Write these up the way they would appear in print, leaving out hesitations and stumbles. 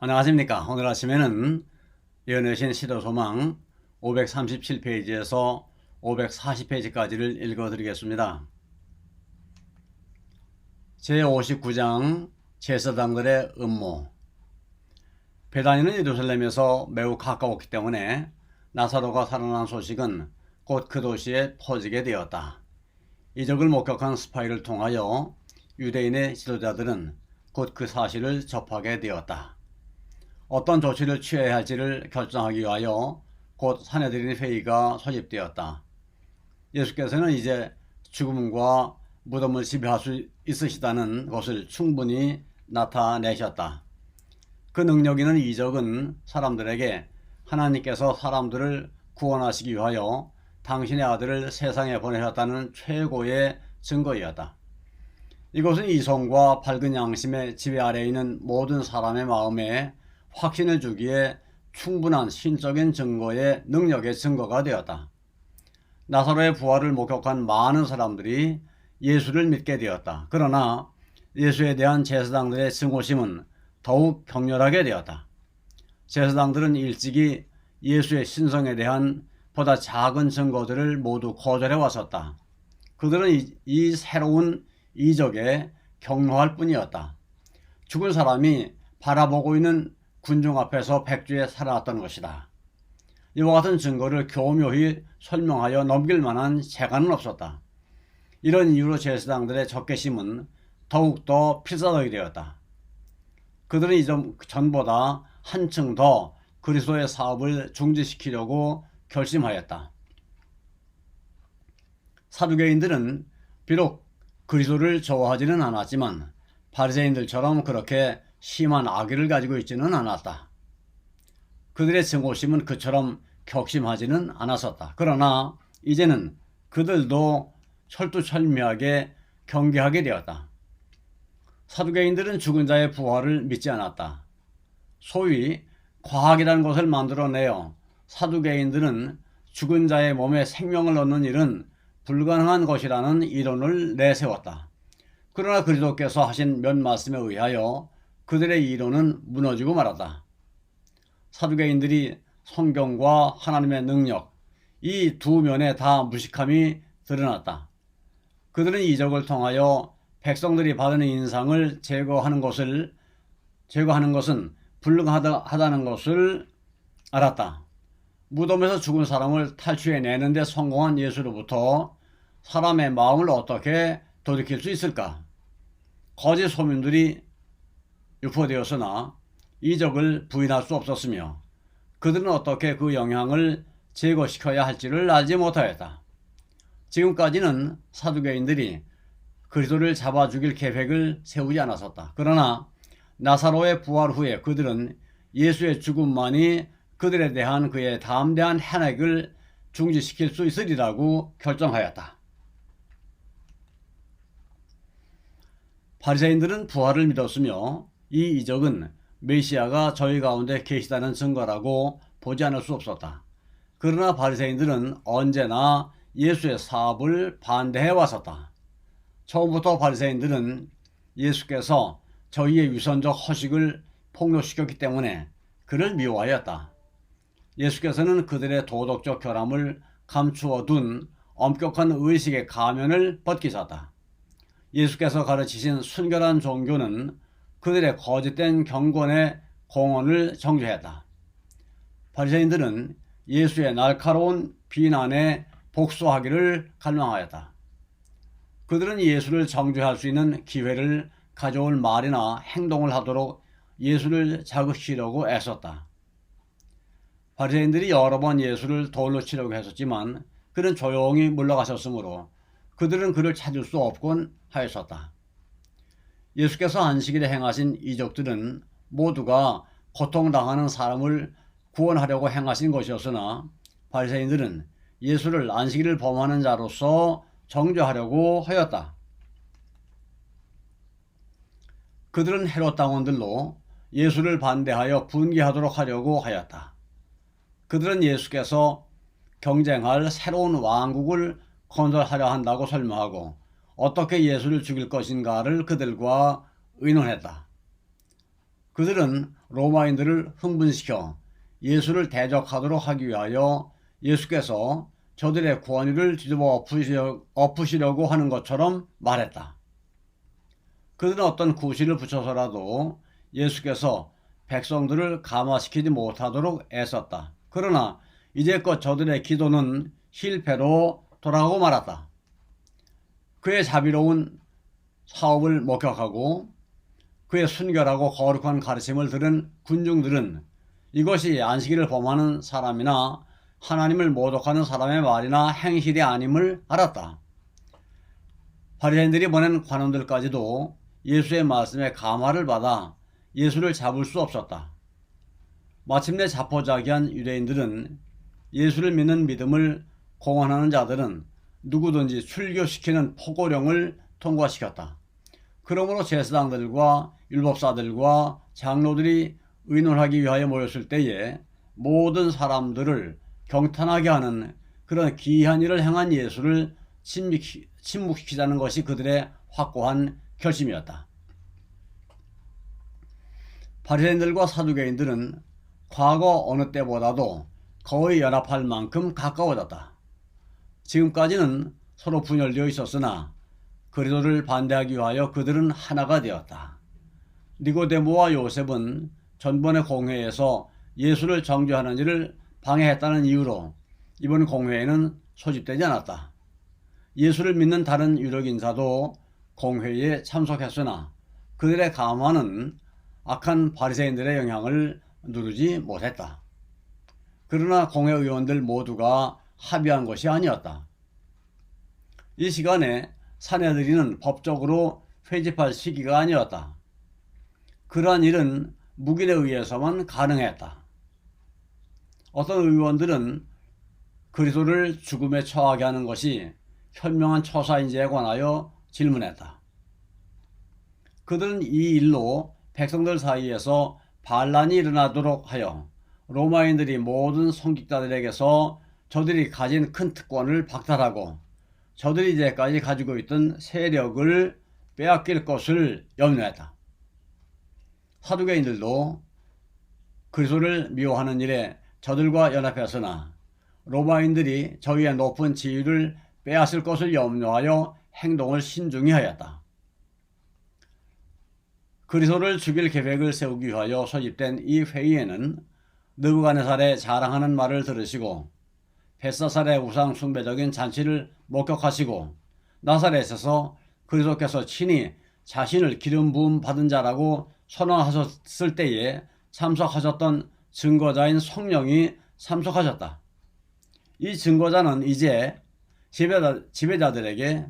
안녕하십니까. 오늘 아침에는 연애신 시도소망 537페이지에서 540페이지까지를 읽어드리겠습니다. 제59장 제사장들의 음모. 베다니는 예루살렘에서 매우 가까웠기 때문에 나사로가 살아난 소식은 곧 그 도시에 퍼지게 되었다. 이적을 목격한 스파이를 통하여 유대인의 지도자들은 곧 그 사실을 접하게 되었다. 어떤 조치를 취해야 할지를 결정하기 위하여 곧 사내들인 회의가 소집되었다. 예수께서는 이제 죽음과 무덤을 지배할 수 있으시다는 것을 충분히 나타내셨다. 그 능력 있는 이적은 사람들에게 하나님께서 사람들을 구원하시기 위하여 당신의 아들을 세상에 보내셨다는 최고의 증거이었다. 이것은 이성과 밝은 양심의 지배 아래에 있는 모든 사람의 마음에 확신을 주기에 충분한 신적인 증거의 능력의 증거가 되었다. 나사로의 부활을 목격한 많은 사람들이 예수를 믿게 되었다. 그러나 예수에 대한 제사장들의 증오심은 더욱 격렬하게 되었다. 제사장들은 일찍이 예수의 신성에 대한 보다 작은 증거들을 모두 거절해 왔었다. 그들은 이 새로운 이적에 격노할 뿐이었다. 죽은 사람이 바라보고 있는 군중 앞에서 백주에 살아났던 것이다. 이와 같은 증거를 교묘히 설명하여 넘길 만한 재간은 없었다. 이런 이유로 제사장들의 적개심은 더욱더 필사적이 되었다. 그들은 이전보다 한층 더 그리스도의 사업을 중지시키려고 결심하였다. 사두개인들은 비록 그리스도를 좋아하지는 않았지만 바리새인들처럼 그렇게 심한 악의를 가지고 있지는 않았다. 그들의 증오심은 그처럼 격심하지는 않았었다. 그러나 이제는 그들도 철두철미하게 경계하게 되었다. 사두개인들은 죽은 자의 부활을 믿지 않았다. 소위 과학이라는 것을 만들어내어 사두개인들은 죽은 자의 몸에 생명을 얻는 일은 불가능한 것이라는 이론을 내세웠다. 그러나 그리스도께서 하신 몇 말씀에 의하여 그들의 이론은 무너지고 말았다. 사두개인들이 성경과 하나님의 능력, 이 두 면에 다 무식함이 드러났다. 그들은 이적을 통하여 백성들이 받은 인상을 제거하는 것은 불가하다는 것을 알았다. 무덤에서 죽은 사람을 탈취해내는 데 성공한 예수로부터 사람의 마음을 어떻게 돌이킬 수 있을까? 거짓 소문들이 유포되었으나 이적을 부인할 수 없었으며 그들은 어떻게 그 영향을 제거시켜야 할지를 알지 못하였다. 지금까지는 사두개인들이 그리스도를 잡아 죽일 계획을 세우지 않았었다. 그러나 나사로의 부활 후에 그들은 예수의 죽음만이 그들에 대한 그의 담대한 henek을 중지시킬 수 있으리라고 결정하였다. 바리새인들은 부활을 믿었으며 이 이적은 메시아가 저희 가운데 계시다는 증거라고 보지 않을 수 없었다. 그러나 바리새인들은 언제나 예수의 사업을 반대해 왔었다. 처음부터 바리새인들은 예수께서 저희의 위선적 허식을 폭로시켰기 때문에 그를 미워하였다. 예수께서는 그들의 도덕적 결함을 감추어 둔 엄격한 의식의 가면을 벗기셨다. 예수께서 가르치신 순결한 종교는 그들의 거짓된 경건의 공언을 정죄했다. 바리새인들은 예수의 날카로운 비난에 복수하기를 갈망하였다. 그들은 예수를 정죄할 수 있는 기회를 가져올 말이나 행동을 하도록 예수를 자극시키려고 애썼다. 바리새인들이 여러 번 예수를 돌로 치려고 했었지만 그는 조용히 물러가셨으므로 그들은 그를 찾을 수 없곤 하였었다. 예수께서 안식일에 행하신 이적들은 모두가 고통당하는 사람을 구원하려고 행하신 것이었으나 바리새인들은 예수를 안식일을 범하는 자로서 정죄하려고 하였다. 그들은 헤롯 당원들로 예수를 반대하여 분개하도록 하려고 하였다. 그들은 예수께서 경쟁할 새로운 왕국을 건설하려 한다고 설명하고 어떻게 예수를 죽일 것인가를 그들과 의논했다. 그들은 로마인들을 흥분시켜 예수를 대적하도록 하기 위하여 예수께서 저들의 권위를 뒤집어 엎으시려고 하는 것처럼 말했다. 그들은 어떤 구실을 붙여서라도 예수께서 백성들을 감화시키지 못하도록 애썼다. 그러나 이제껏 저들의 기도는 실패로 돌아가고 말았다. 그의 자비로운 사업을 목격하고 그의 순결하고 거룩한 가르침을 들은 군중들은 이것이 안식일을 범하는 사람이나 하나님을 모독하는 사람의 말이나 행실이 아님을 알았다. 바리새인들이 보낸 관원들까지도 예수의 말씀에 감화를 받아 예수를 잡을 수 없었다. 마침내 자포자기한 유대인들은 예수를 믿는 믿음을 공언하는 자들은 누구든지 출교시키는 포고령을 통과시켰다. 그러므로 제사장들과 율법사들과 장로들이 의논하기 위하여 모였을 때에 모든 사람들을 경탄하게 하는 그런 기이한 일을 행한 예수를 침묵시키자는 것이 그들의 확고한 결심이었다. 바리새인들과 사두개인들은 과거 어느 때보다도 거의 연합할 만큼 가까워졌다. 지금까지는 서로 분열되어 있었으나 그리스도를 반대하기 위하여 그들은 하나가 되었다. 니고데모와 요셉은 전번의 공회에서 예수를 정죄하는 일을 방해했다는 이유로 이번 공회에는 소집되지 않았다. 예수를 믿는 다른 유력 인사도 공회에 참석했으나 그들의 감화는 악한 바리새인들의 영향을 누르지 못했다. 그러나 공회 의원들 모두가 합의한 것이 아니었다. 이 시간에 사내들이는 법적으로 회집할 시기가 아니었다. 그러한 일은 묵인에 의해서만 가능했다. 어떤 의원들은 그리스도를 죽음에 처하게 하는 것이 현명한 처사인지에 관하여 질문했다. 그들은 이 일로 백성들 사이에서 반란이 일어나도록 하여 로마인들이 모든 성직자들에게서 저들이 가진 큰 특권을 박탈하고 저들이 이제까지 가지고 있던 세력을 빼앗길 것을 염려했다. 사두개인들도 그리스도를 미워하는 일에 저들과 연합했으나 로마인들이 저희의 높은 지위를 빼앗을 것을 염려하여 행동을 신중히 하였다. 그리스도를 죽일 계획을 세우기 위하여 소집된 이 회의에는 느부갓네살의 자랑하는 말을 들으시고 벳사살의 우상 숭배적인 잔치를 목격하시고 나사렛에서 그리스도께서 친히 자신을 기름 부음 받은 자라고 선언하셨을 때에 참석하셨던 증거자인 성령이 참석하셨다. 이 증거자는 이제 지배자들에게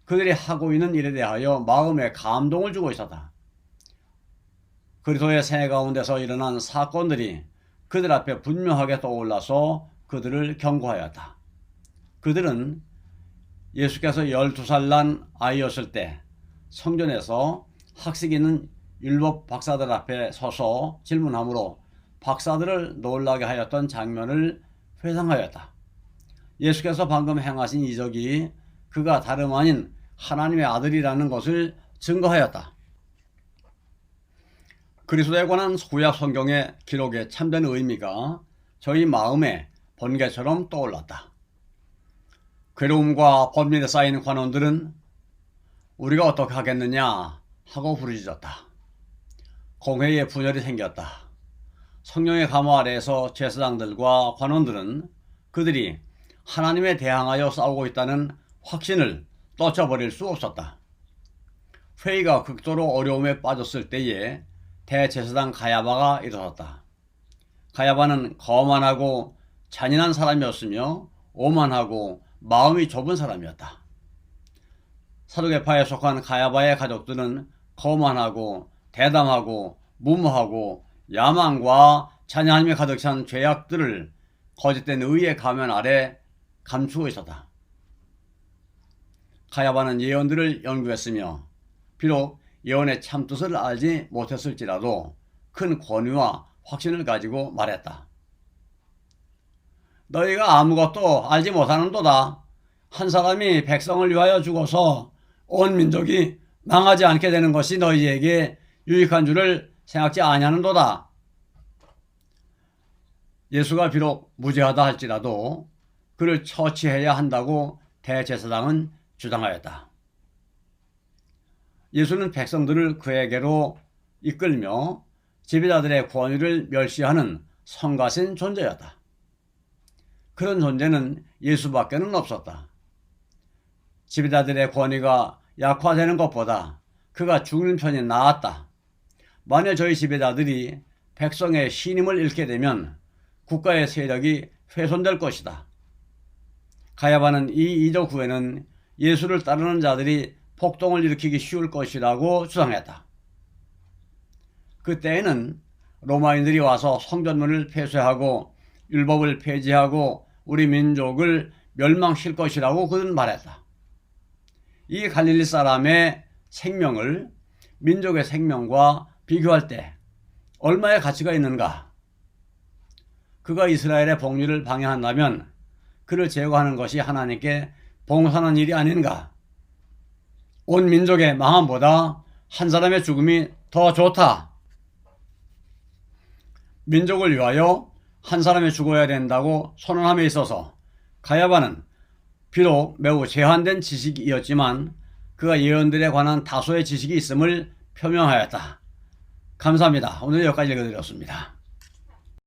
그들이 하고 있는 일에 대하여 마음의 감동을 주고 있었다. 그리스도의 생애 가운데서 일어난 사건들이 그들 앞에 분명하게 떠올라서 그들을 경고하였다. 그들은 예수께서 12살 난 아이였을 때 성전에서 학식 있는 율법 박사들 앞에 서서 질문하므로 박사들을 놀라게 하였던 장면을 회상하였다. 예수께서 방금 행하신 이적이 그가 다름 아닌 하나님의 아들이라는 것을 증거하였다. 그리스도에 관한 구약 성경의 기록의 참된 의미가 저희 마음에 번개처럼 떠올랐다. 괴로움과 범민에 쌓인 관원들은 우리가 어떻게 하겠느냐 하고 부르짖었다. 공회에 분열이 생겼다. 성령의 감화 아래에서 제사장들과 관원들은 그들이 하나님에 대항하여 싸우고 있다는 확신을 떨쳐버릴 수 없었다. 회의가 극도로 어려움에 빠졌을 때에 대제사장 가야바가 일어섰다. 가야바는 거만하고 잔인한 사람이었으며 오만하고 마음이 좁은 사람이었다. 사두개파에 속한 가야바의 가족들은 거만하고 대담하고 무모하고 야망과 잔인함이 가득 찬 죄악들을 거짓된 의의 가면 아래 감추고 있었다. 가야바는 예언들을 연구했으며 비록 예언의 참뜻을 알지 못했을지라도 큰 권위와 확신을 가지고 말했다. 너희가 아무것도 알지 못하는도다. 한 사람이 백성을 위하여 죽어서 온 민족이 망하지 않게 되는 것이 너희에게 유익한 줄을 생각지 아니하는도다. 예수가 비록 무죄하다 할지라도 그를 처치해야 한다고 대제사장은 주장하였다. 예수는 백성들을 그에게로 이끌며 지배자들의 권위를 멸시하는 성가신 존재였다. 그런 존재는 예수밖에는 없었다. 지배자들의 권위가 약화되는 것보다 그가 죽는 편이 나았다. 만일 저희 지배자들이 백성의 신임을 잃게 되면 국가의 세력이 훼손될 것이다. 가야바는 이 이적 후에는 예수를 따르는 자들이 폭동을 일으키기 쉬울 것이라고 주장했다. 그때에는 로마인들이 와서 성전문을 폐쇄하고 율법을 폐지하고 우리 민족을 멸망시킬 것이라고 그는 말했다. 이 갈릴리 사람의 생명을 민족의 생명과 비교할 때 얼마의 가치가 있는가? 그가 이스라엘의 복리를 방해한다면 그를 제거하는 것이 하나님께 봉사하는 일이 아닌가? 온 민족의 망함보다 한 사람의 죽음이 더 좋다. 민족을 위하여 한 사람이 죽어야 된다고 선언함에 있어서 가야바는 비록 매우 제한된 지식이었지만 그가 예언들에 관한 다소의 지식이 있음을 표명하였다. 감사합니다. 오늘 여기까지 읽어드렸습니다.